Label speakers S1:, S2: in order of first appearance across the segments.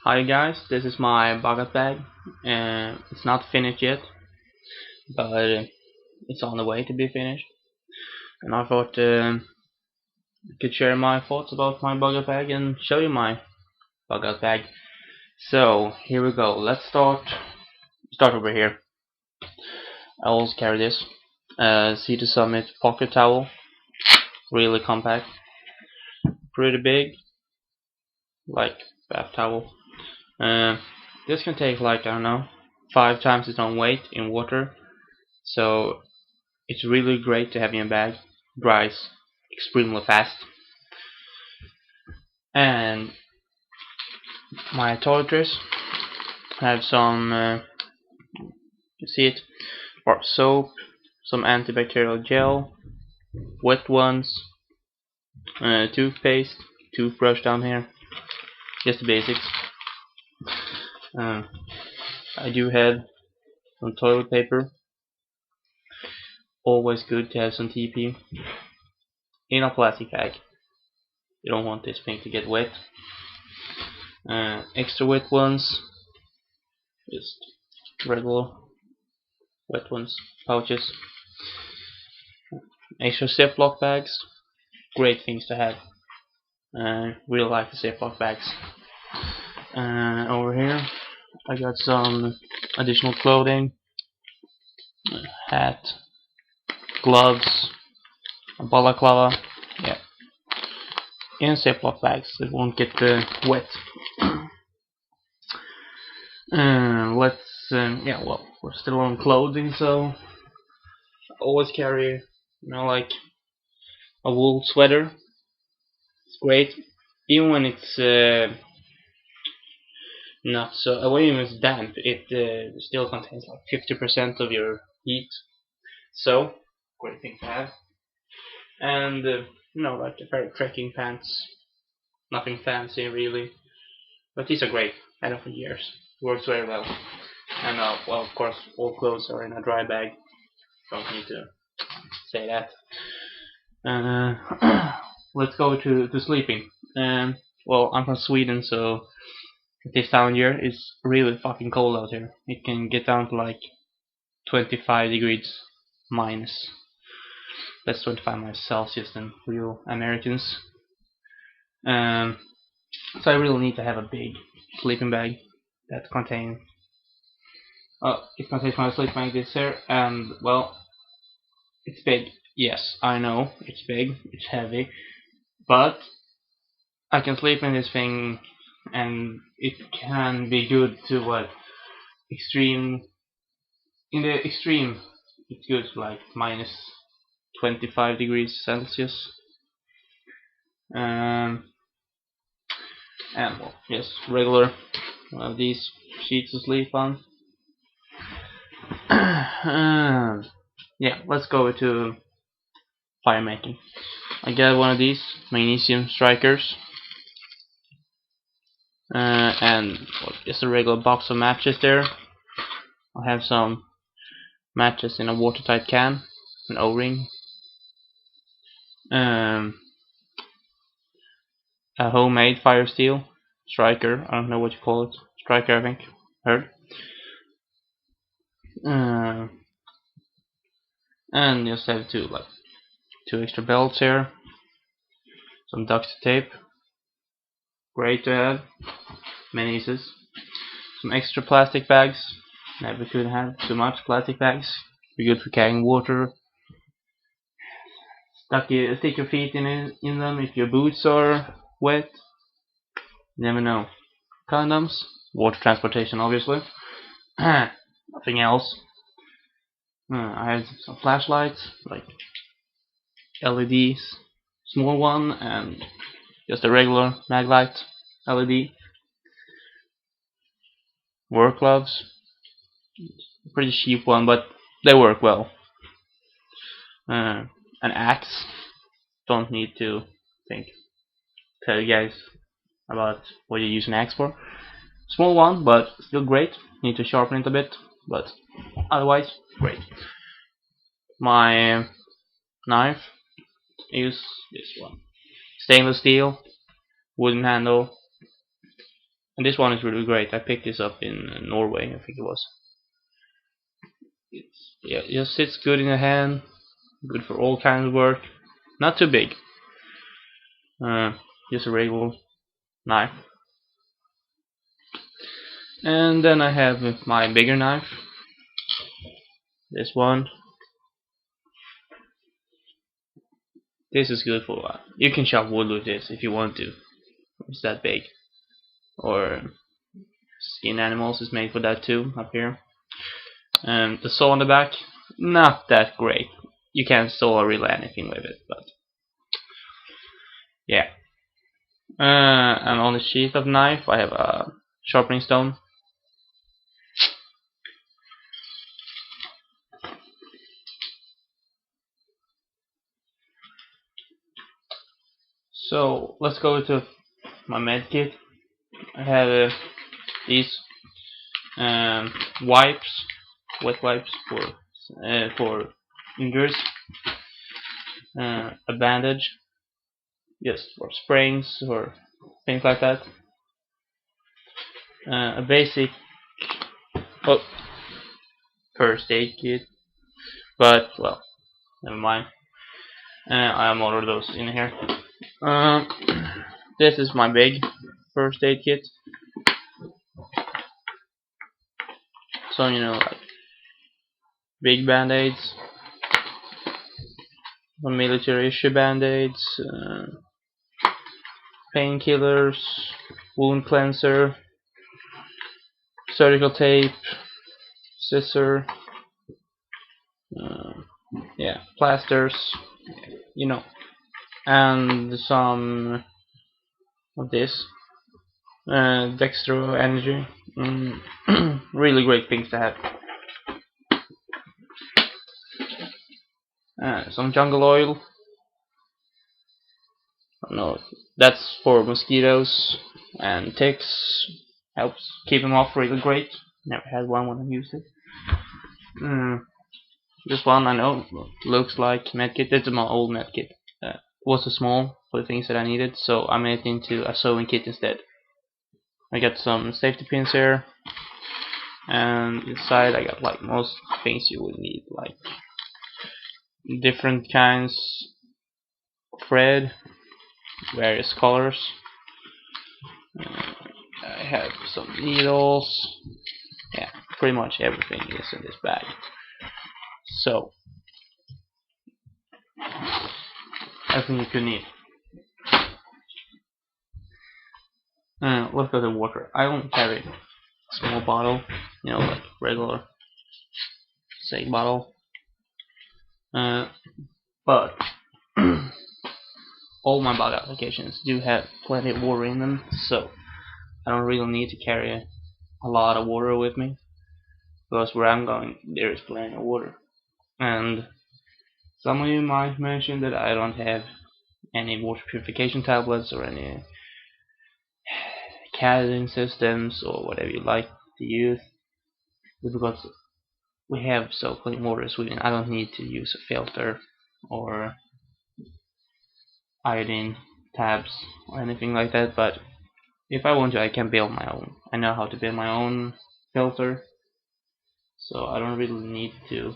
S1: Hi guys, this is my bucket bag. It's not finished yet, but it's on the way to be finished. And I thought I could share my thoughts about my bucket bag and show you my bucket bag. So here we go. Let's start over here. I always carry this Sea to Summit pocket towel, really compact, pretty big, like bath towel. Uh, this can take like, I don't know, 5 times its own weight in water. So it's really great to have in your bag. Dries extremely fast. And my toiletries have some, you see it, bar soap, some antibacterial gel, wet ones, toothpaste, toothbrush down here, just the basics. I do have some toilet paper. Always good to have some TP in a plastic bag. You don't want this thing to get wet. Extra wet ones, just regular wet ones, pouches. Extra Ziploc bags, great things to have. Really like the Ziploc bags. Over here, I got some additional clothing, hat, gloves, a balaclava, yeah, in Ziploc bags so it won't get wet. Yeah, well, we're still on clothing, so I always carry, like a wool sweater. It's great, even when it's not so. Even when it's damp, it still contains like 50% of your heat. So, great thing to have. And like a pair of trekking pants. Nothing fancy really, but these are great. I had them for years. Works very well. And well, of course, all clothes are in a dry bag. Don't need to say that. Let's go to sleeping. Well, I'm from Sweden, so this time of year it's really fucking cold out here. It can get down to like 25 degrees minus. That's 25 minus Celsius than real Americans. So I really need to have a big sleeping bag that contains. It contains my sleeping bag this here, and well, it's big. Yes, I know it's big. It's heavy, but I can sleep in this thing, and it can be good to what extreme. In the extreme, it's good to like minus 25 degrees Celsius. Um, and well, yes, regular these sheets to sleep on. Yeah, let's go to fire making. I got one of these magnesium strikers, and well, just a regular box of matches there. I have some matches in a watertight can, an O-ring, a homemade fire steel striker. I don't know what you call it. Striker, I think. Heard. And just have two extra belts here. Some duct tape. Great to have. Many uses. Some extra plastic bags. Never could have too much plastic bags. Be good for carrying water. Stick your feet in them if your boots are wet. Never know. Condoms. Water transportation, obviously. Nothing else. I have some flashlights, like LEDs, small one, and just a regular mag light LED. Work gloves, pretty cheap one, but they work well. An axe, don't need to tell you guys about what you use an axe for. Small one, but still great. Need to sharpen it a bit, but otherwise great. My knife is this one, stainless steel, wooden handle, And this one is really great. I picked this up in Norway, I think it was. It just sits good in the hand, good for all kinds of work. Not too big. Just a regular knife. And then I have my bigger knife. This one. This is good for you can chop wood with this if you want to. It's that big. Or skin animals is made for that too, up here. And the saw on the back, not that great. You can't saw really anything with it, but yeah. And on the sheath of knife, I have a sharpening stone. So let's go to my med kit. I have these wipes, wet wipes for injuries, a bandage, just for sprains or things like that, a basic first aid kit, but well, never mind. I have more of those in here. This is my big first aid kit. So like big band-aids, some military issue band-aids, painkillers, wound cleanser, surgical tape, scissor, plasters, and some of this dextro energy. Really great things to have. Some jungle oil. No, that's for mosquitoes and ticks. Helps keep them off really great. Never had one when I used it. This one I know looks like medkit. It's my old medkit. Was too small for the things that I needed, so I made it into a sewing kit instead. I got some safety pins here, and inside I got like most things you would need, like different kinds of thread, various colors. I have some needles. Yeah, pretty much everything is in this bag. So everything you could need. Let's go to water. I only carry a small bottle, like regular say bottle. But all my bug applications do have plenty of water in them, so I don't really need to carry a lot of water with me, because where I'm going there is plenty of water. And some of you might mention that I don't have any water purification tablets or any carrying systems or whatever you like to use, because we have so clean water in Sweden. I don't need to use a filter or iodine tabs or anything like that, but if I want to I can build my own. I know how to build my own filter, so I don't really need to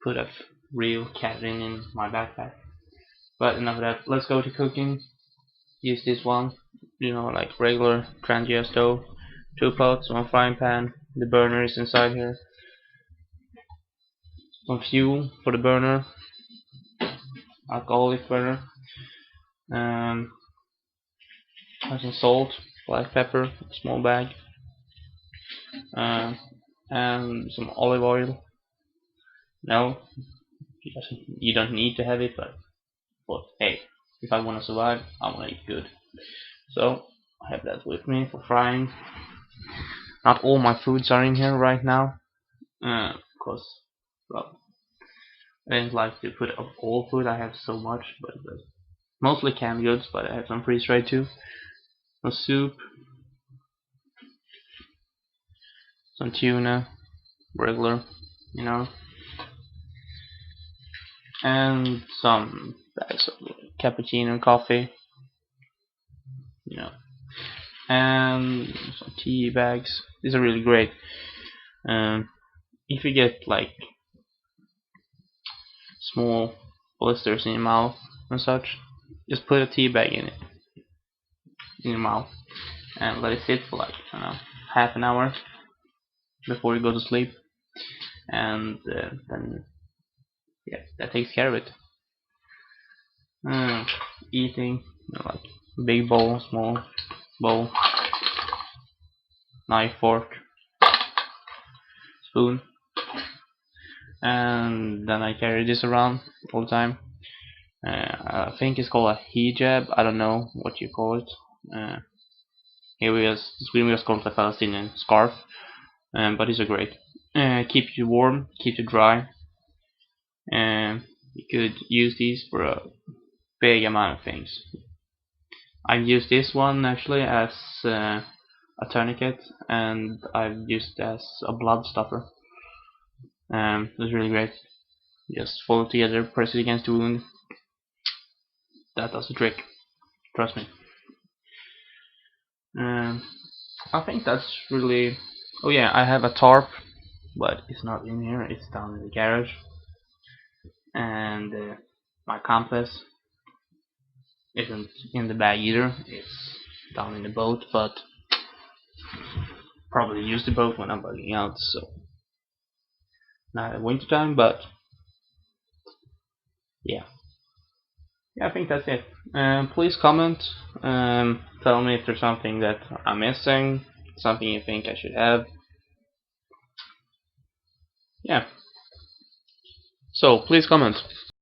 S1: put a real cabin in my backpack. But enough of that, let's go to cooking. Use this one, like regular Trangia stove, 2 pots, 1 frying pan, the burner is inside here, some fuel for the burner, alcoholic burner, some salt, black pepper, small bag, and some olive oil. No, you don't need to have it, but hey, if I want to survive, I want to eat good. So I have that with me for frying. Not all my foods are in here right now, because well, I didn't like to put up all food. I have so much, but mostly canned goods, but I have some freeze-dried too. Some soup, some tuna, regular, and some bags of cappuccino coffee, and some tea bags. These are really great. If you get like small blisters in your mouth and such, just put a tea bag in your mouth and let it sit for like, I don't know, half an hour before you go to sleep, and then yeah, that takes care of it. Eating, like big bowl, small bowl, knife, fork, spoon, and then I carry this around all the time. I think it's called a hijab. I don't know what you call it. Here we have Sweden, we just call it a Palestinian scarf, but these are great. Keep you warm, keep you dry, and you could use these for a big amount of things. I've used this one actually as a tourniquet, and I've used it as a blood stopper. It's really great. Just fold it together, press it against the wound. That does the trick. Trust me. I think that's really. Oh yeah, I have a tarp, but it's not in here. It's down in the garage. And my compass isn't in the bag either. It's down in the boat, but probably use the boat when I'm bugging out. So not at winter time, but yeah. Yeah, I think that's it. Please comment. Tell me if there's something that I'm missing, something you think I should have. Yeah. So please comment.